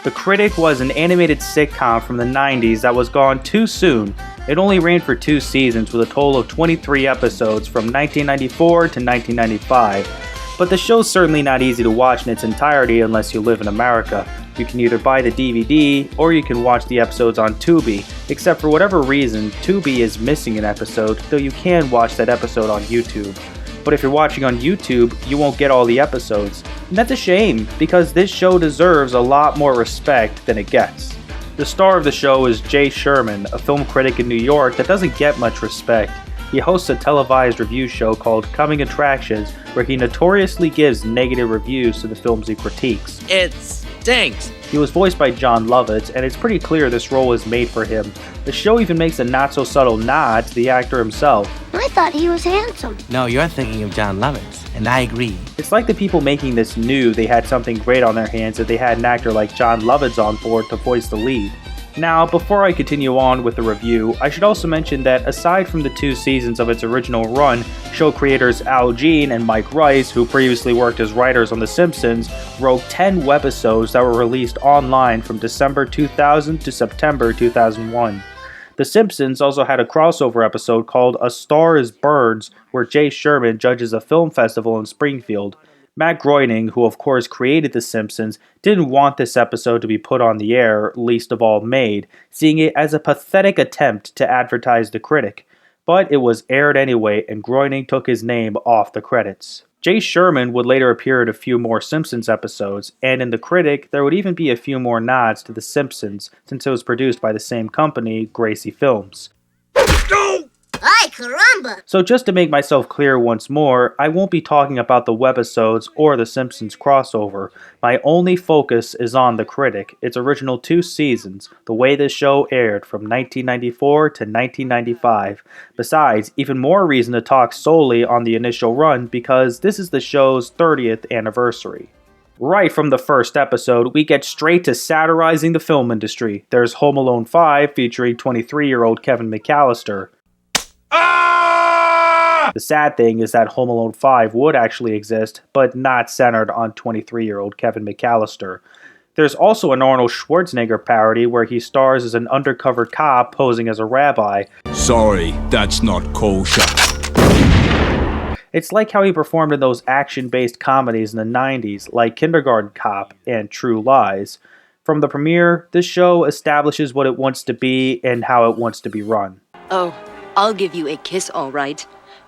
The Critic was an animated sitcom from the 90s that was gone too soon. It only ran for 2 seasons with a total of 23 episodes from 1994 to 1995. But the show's certainly not easy to watch in its entirety unless you live in America. You can either buy the DVD or you can watch the episodes on Tubi, except for whatever reason, Tubi is missing an episode, though you can watch that episode on YouTube. But if you're watching on YouTube, you won't get all the episodes. And that's a shame, because this show deserves a lot more respect than it gets. The star of the show is Jay Sherman, a film critic in New York that doesn't get much respect. He hosts a televised review show called Coming Attractions, where he notoriously gives negative reviews to the films he critiques. It stinks! He was voiced by Jon Lovitz, and it's pretty clear this role is made for him. The show even makes a not-so-subtle nod to the actor himself. I thought he was handsome. No, you're thinking of Jon Lovitz, and I agree. It's like the people making this knew they had something great on their hands if they had an actor like Jon Lovitz on board to voice the lead. Now, before I continue on with the review, I should also mention that aside from the 2 seasons of its original run, show creators Al Jean and Mike Rice, who previously worked as writers on The Simpsons, wrote 10 webisodes that were released online from December 2000 to September 2001. The Simpsons also had a crossover episode called A Star is Birds, where Jay Sherman judges a film festival in Springfield. Matt Groening, who of course created The Simpsons, didn't want this episode to be put on the air, least of all made, seeing it as a pathetic attempt to advertise The Critic. But it was aired anyway, and Groening took his name off the credits. Jay Sherman would later appear in a few more Simpsons episodes, and in The Critic, there would even be a few more nods to The Simpsons, since it was produced by the same company, Gracie Films. Ay, caramba! So just to make myself clear once more, I won't be talking about the webisodes or the Simpsons crossover. My only focus is on The Critic, its original 2 seasons, the way this show aired from 1994 to 1995. Besides, even more reason to talk solely on the initial run because this is the show's 30th anniversary. Right from the first episode, we get straight to satirizing the film industry. There's Home Alone 5 featuring 23-year-old Kevin McAllister. The sad thing is that Home Alone 5 would actually exist, but not centered on 23-year-old Kevin McAllister. There's also an Arnold Schwarzenegger parody where he stars as an undercover cop posing as a rabbi. Sorry, that's not kosher. It's like how he performed in those action-based comedies in the 90s, like Kindergarten Cop and True Lies. From the premiere, this show establishes what it wants to be and how it wants to be run. Oh, I'll give you a kiss, all right.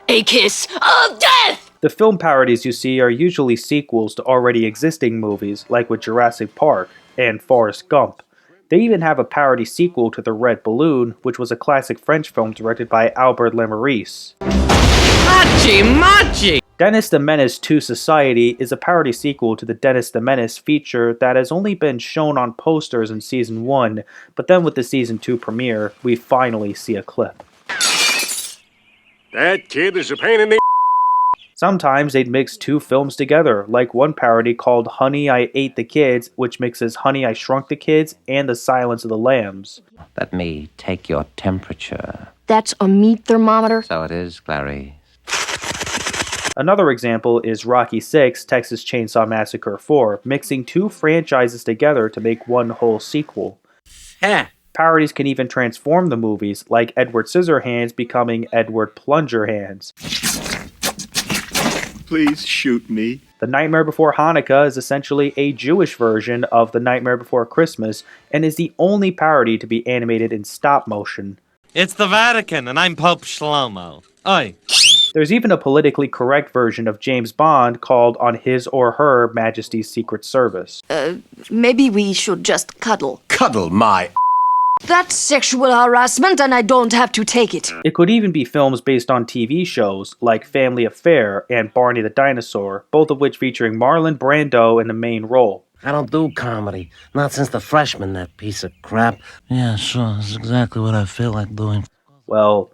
A kiss of death! The film parodies you see are usually sequels to already existing movies, like with Jurassic Park and Forrest Gump. They even have a parody sequel to The Red Balloon, which was a classic French film directed by Albert Lemaitre. Machi! Dennis the Menace to Society is a parody sequel to the Dennis the Menace feature that has only been shown on posters in Season 1, but then with the Season 2 premiere, we finally see a clip. That kid is a pain in the... Sometimes they'd mix 2 films together, like one parody called Honey, I Ate the Kids, which mixes Honey, I Shrunk the Kids and The Silence of the Lambs. Let me take your temperature. That's a meat thermometer? So it is, Clarice. Another example is Rocky VI, Texas Chainsaw Massacre 4, mixing 2 franchises together to make one whole sequel. Parodies can even transform the movies, like Edward Scissorhands becoming Edward Plungerhands. Please shoot me. The Nightmare Before Hanukkah is essentially a Jewish version of The Nightmare Before Christmas, and is the only parody to be animated in stop motion. It's the Vatican, and I'm Pope Shlomo. Oi. There's even a politically correct version of James Bond called On His or Her Majesty's Secret Service. Maybe we should just cuddle. Cuddle my... That's sexual harassment and I don't have to take it. It could even be films based on TV shows like Family Affair and Barney the Dinosaur, both of which featuring Marlon Brando in the main role. I don't do comedy. Not since the freshman, that piece of crap. Yeah, sure. That's exactly what I feel like doing. Well,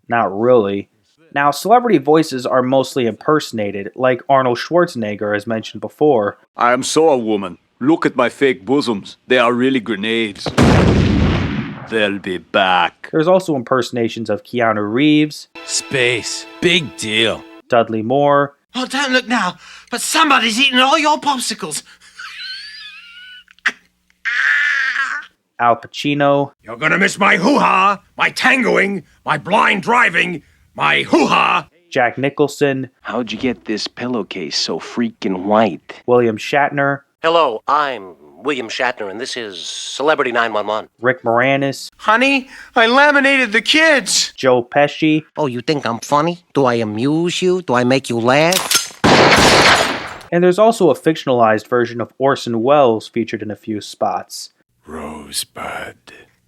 not really. Now, celebrity voices are mostly impersonated, like Arnold Schwarzenegger, as mentioned before. I am so a woman. Look at my fake bosoms. They are really grenades. They'll be back. There's also impersonations of Keanu Reeves, Space. Big deal. Dudley Moore, Oh, don't look now, but somebody's eating all your popsicles. Al Pacino, You're gonna miss my hoo-ha, my tangoing, my blind driving, my hoo-ha. Jack Nicholson, How'd you get this pillowcase so freaking white? William Shatner, Hello, I'm William Shatner, and this is Celebrity 911. Rick Moranis, Honey, I laminated the kids. Joe Pesci, Oh, you think I'm funny? Do I amuse you? Do I make you laugh? and there's also a fictionalized version of Orson Welles featured in a few spots. Rosebud.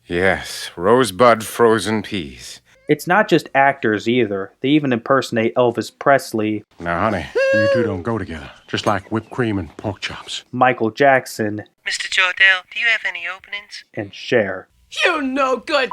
Yes, Rosebud frozen peas. It's not just actors either. They even impersonate Elvis Presley, Now, honey, you two don't go together. Just like whipped cream and pork chops. Michael Jackson, Mr. Jordell, do you have any openings? and Cher. You no good.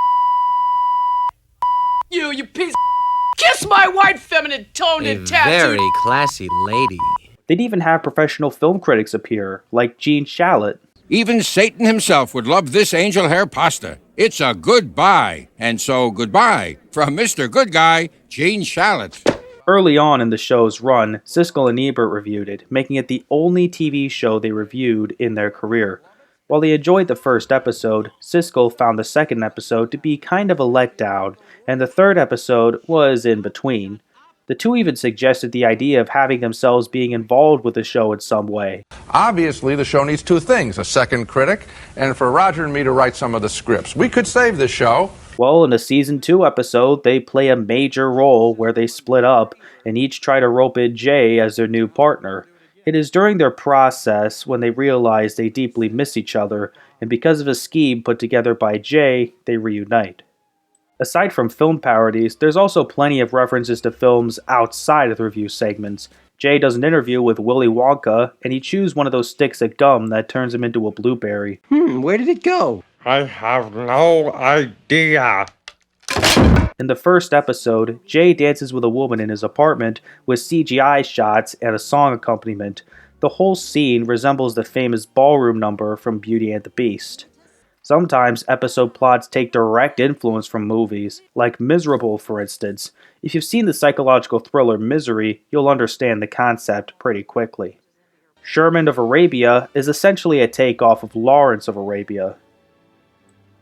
You piece of kiss my white feminine toned and tattooed. Very classy lady. They'd even have professional film critics appear, like Gene Shalit. Even Satan himself would love this angel hair pasta. It's a goodbye. And so goodbye from Mr. Good Guy, Gene Shalit. Early on in the show's run, Siskel and Ebert reviewed it, making it the only TV show they reviewed in their career. While they enjoyed the first episode, Siskel found the second episode to be kind of a letdown, and the third episode was in between. The two even suggested the idea of having themselves being involved with the show in some way. Obviously, the show needs two things, a second critic, and for Roger and me to write some of the scripts. We could save this show. Well, in a Season 2 episode, they play a major role where they split up and each try to rope in Jay as their new partner. It is during their process when they realize they deeply miss each other, and because of a scheme put together by Jay, they reunite. Aside from film parodies, there's also plenty of references to films outside of the review segments. Jay does an interview with Willy Wonka, and he chews one of those sticks of gum that turns him into a blueberry. Where did it go? I have no idea. In the first episode, Jay dances with a woman in his apartment with CGI shots and a song accompaniment. The whole scene resembles the famous ballroom number from Beauty and the Beast. Sometimes episode plots take direct influence from movies, like Miserable for instance. If you've seen the psychological thriller Misery, you'll understand the concept pretty quickly. Sherman of Arabia is essentially a takeoff of Lawrence of Arabia.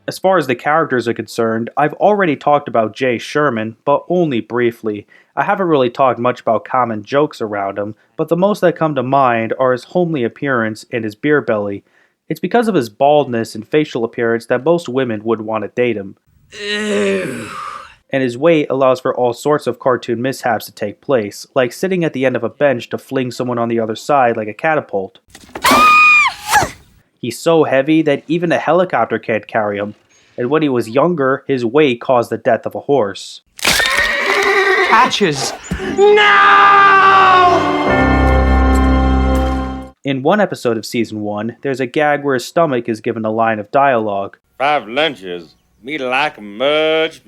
As far as the characters are concerned, I've already talked about Jay Sherman, but only briefly. I haven't really talked much about common jokes around him, but the most that come to mind are his homely appearance and his beer belly. It's because of his baldness and facial appearance that most women would want to date him. Ew. And his weight allows for all sorts of cartoon mishaps to take place, like sitting at the end of a bench to fling someone on the other side like a catapult. He's so heavy that even a helicopter can't carry him, and when he was younger, his weight caused the death of a horse. Patches. No! In one episode of Season 1, there's a gag where his stomach is given a line of dialogue. 5 lunches. Me like much.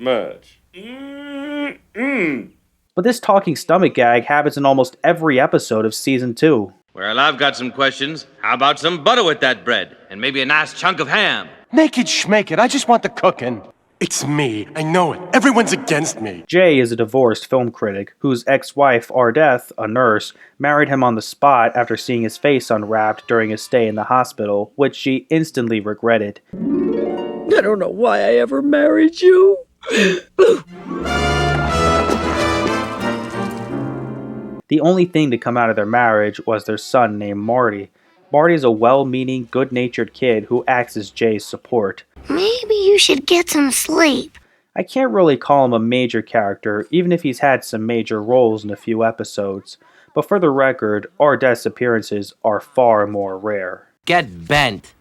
But this talking stomach gag happens in almost every episode of Season 2. Well, I've got some questions. How about some butter with that bread? And maybe a nice chunk of ham? Naked schmake it. I just want the cooking. It's me. I know it. Everyone's against me. Jay is a divorced film critic whose ex-wife, Ardeth, a nurse, married him on the spot after seeing his face unwrapped during his stay in the hospital, which she instantly regretted. I don't know why I ever married you. The only thing to come out of their marriage was their son named Marty. Marty is a well-meaning, good-natured kid who acts as Jay's support. Maybe you should get some sleep. I can't really call him a major character, even if he's had some major roles in a few episodes. But for the record, Ardeth's appearances are far more rare. Get bent.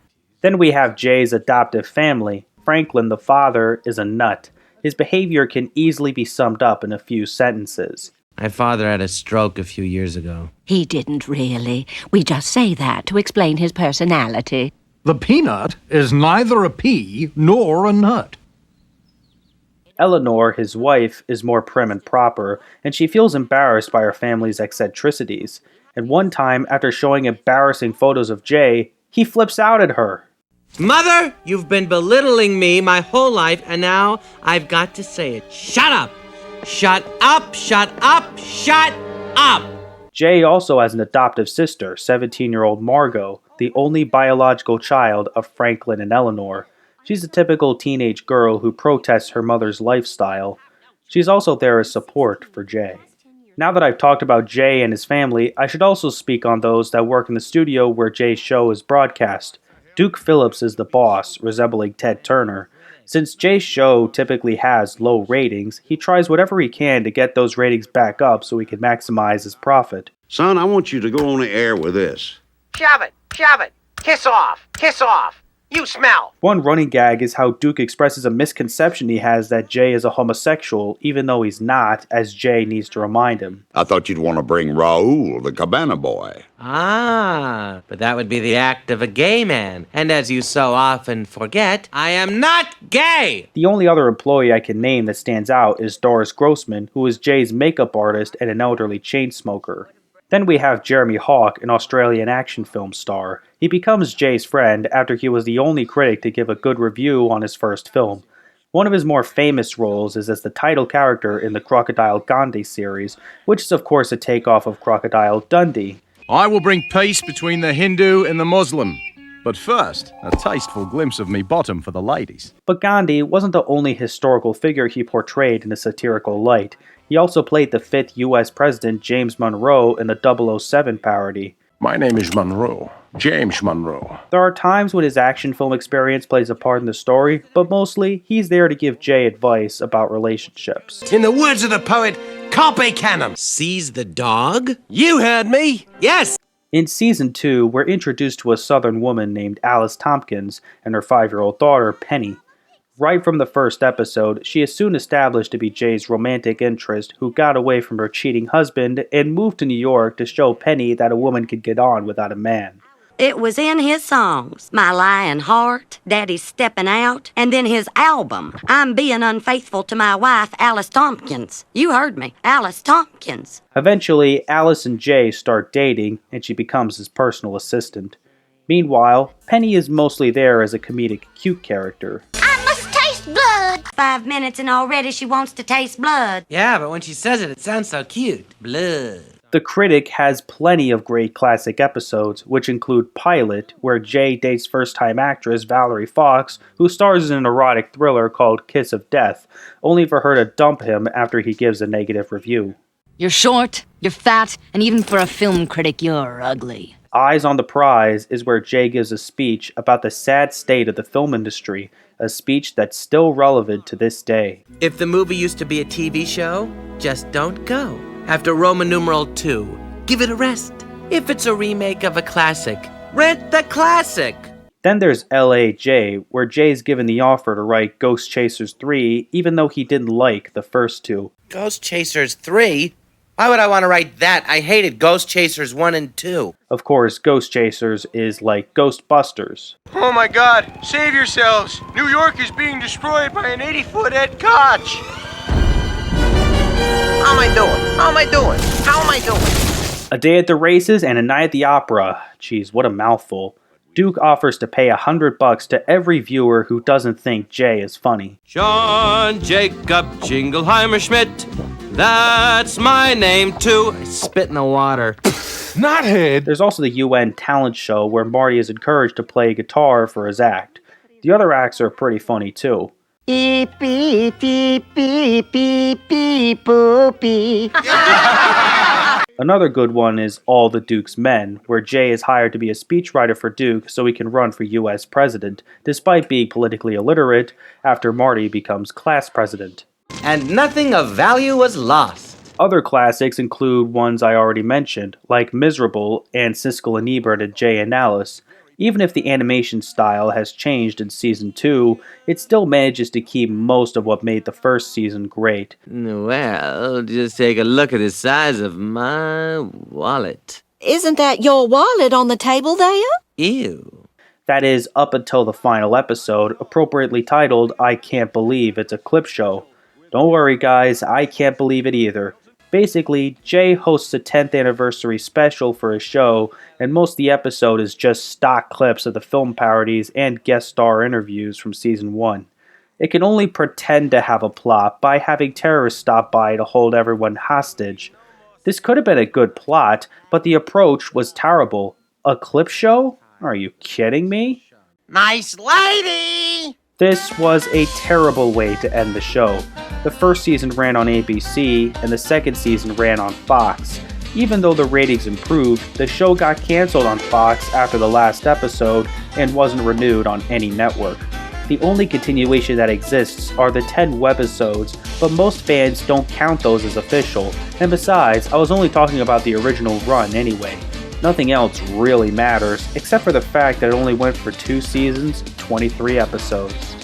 Then we have Jay's adoptive family. Franklin, the father, is a nut. His behavior can easily be summed up in a few sentences. My father had a stroke a few years ago. He didn't really. We just say that to explain his personality. The peanut is neither a pea nor a nut. Eleanor, his wife, is more prim and proper, and she feels embarrassed by her family's eccentricities. And one time, after showing embarrassing photos of Jay, he flips out at her. Mother, you've been belittling me my whole life, and now I've got to say it. Shut up! Shut up! Shut up! Shut up! Jay also has an adoptive sister, 17-year-old Margot, the only biological child of Franklin and Eleanor. She's a typical teenage girl who protests her mother's lifestyle. She's also there as support for Jay. Now that I've talked about Jay and his family, I should also speak on those that work in the studio where Jay's show is broadcast. Duke Phillips is the boss, resembling Ted Turner. Since Jay's show typically has low ratings, he tries whatever he can to get those ratings back up so he can maximize his profit. Son, I want you to go on the air with this. Shove it! Shove it! Kiss off! Kiss off! You smell! One running gag is how Duke expresses a misconception he has that Jay is a homosexual, even though he's not, as Jay needs to remind him. I thought you'd want to bring Raoul, the cabana boy. Ah, but that would be the act of a gay man. And as you so often forget, I am not gay! The only other employee I can name that stands out is Doris Grossman, who is Jay's makeup artist and an elderly chain smoker. Then we have Jeremy Hawke, an Australian action film star. He becomes Jay's friend after he was the only critic to give a good review on his first film. One of his more famous roles is as the title character in the Crocodile Gandhi series, which is of course a takeoff of Crocodile Dundee. I will bring peace between the Hindu and the Muslim. But first, a tasteful glimpse of me bottom for the ladies. But Gandhi wasn't the only historical figure he portrayed in a satirical light. He also played the 5th U.S. President James Monroe in the 007 parody. My name is Monroe. James Monroe. There are times when his action film experience plays a part in the story, but mostly he's there to give Jay advice about relationships. In the words of the poet, carpe canem. Seize the dog? You heard me. Yes! In Season 2, we're introduced to a southern woman named Alice Tomkins and her 5-year-old daughter, Penny. Right from the first episode, she is soon established to be Jay's romantic interest who got away from her cheating husband and moved to New York to show Penny that a woman could get on without a man. It was in his songs, My Lying Heart, Daddy's Stepping Out, and then his album, I'm Being Unfaithful to My Wife, Alice Tomkins. You heard me, Alice Tomkins. Eventually, Alice and Jay start dating, and she becomes his personal assistant. Meanwhile, Penny is mostly there as a comedic cute character. I must taste blood. 5 minutes and already she wants to taste blood. Yeah, but when she says it, it sounds so cute. Blood. The Critic has plenty of great classic episodes, which include Pilot, where Jay dates first-time actress Valerie Fox, who stars in an erotic thriller called Kiss of Death, only for her to dump him after he gives a negative review. You're short, you're fat, and even for a film critic, you're ugly. Eyes on the Prize is where Jay gives a speech about the sad state of the film industry, a speech that's still relevant to this day. If the movie used to be a TV show, just don't go. After Roman numeral 2, give it a rest. If it's a remake of a classic, rent the classic. Then there's L.A.J., where Jay's given the offer to write Ghost Chasers 3, even though he didn't like the first two. Ghost Chasers 3? Why would I want to write that? I hated Ghost Chasers 1 and 2. Of course, Ghost Chasers is like Ghostbusters. Oh my God, save yourselves. New York is being destroyed by an 80-foot Ed Koch. How am I doing? How am I doing? How am I doing? A day at the races and a night at the opera. Jeez, what a mouthful. Duke offers to pay $100 to every viewer who doesn't think Jay is funny. John Jacob Jingleheimer Schmidt. That's my name too. I spit in the water. Knothead! There's also the UN talent show where Marty is encouraged to play guitar for his act. The other acts are pretty funny too. Beep, beep, beep, beep, beep, beep, boop, beep. Another good one is All the Duke's Men, where Jay is hired to be a speechwriter for Duke so he can run for US president, despite being politically illiterate, after Marty becomes class president. And nothing of value was lost. Other classics include ones I already mentioned, like Miserable and Siskel and Ebert and Jay and Alice. Even if the animation style has changed in Season 2, it still manages to keep most of what made the first season great. Well, just take a look at the size of my wallet. Isn't that your wallet on the table there? Ew. That is, up until the final episode, appropriately titled I Can't Believe It's a Clip Show. Don't worry guys, I can't believe it either. Basically, Jay hosts a 10th anniversary special for his show, and most of the episode is just stock clips of the film parodies and guest star interviews from Season 1. It can only pretend to have a plot by having terrorists stop by to hold everyone hostage. This could have been a good plot, but the approach was terrible. A clip show? Are you kidding me? Nice lady! This was a terrible way to end the show. The first season ran on ABC, and the second season ran on Fox. Even though the ratings improved, the show got canceled on Fox after the last episode and wasn't renewed on any network. The only continuation that exists are the 10 webisodes, but most fans don't count those as official, and besides, I was only talking about the original run anyway. Nothing else really matters, except for the fact that it only went for 2 seasons, 23 episodes.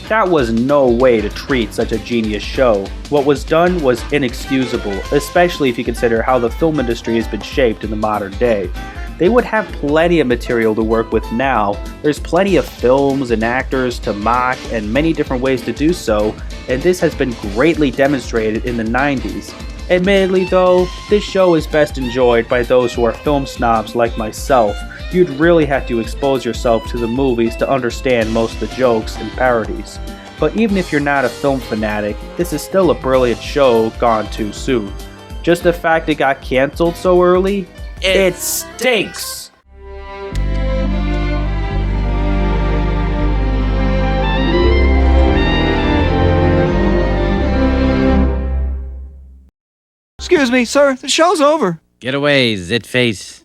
That was no way to treat such a genius show. What was done was inexcusable, especially if you consider how the film industry has been shaped in the modern day. They would have plenty of material to work with now. There's plenty of films and actors to mock and many different ways to do so, and this has been greatly demonstrated in the 90s. Admittedly though, this show is best enjoyed by those who are film snobs like myself. You'd really have to expose yourself to the movies to understand most of the jokes and parodies. But even if you're not a film fanatic, this is still a brilliant show gone too soon. Just the fact it got canceled so early? It stinks! Excuse me, sir, the show's over. Get away, zitface.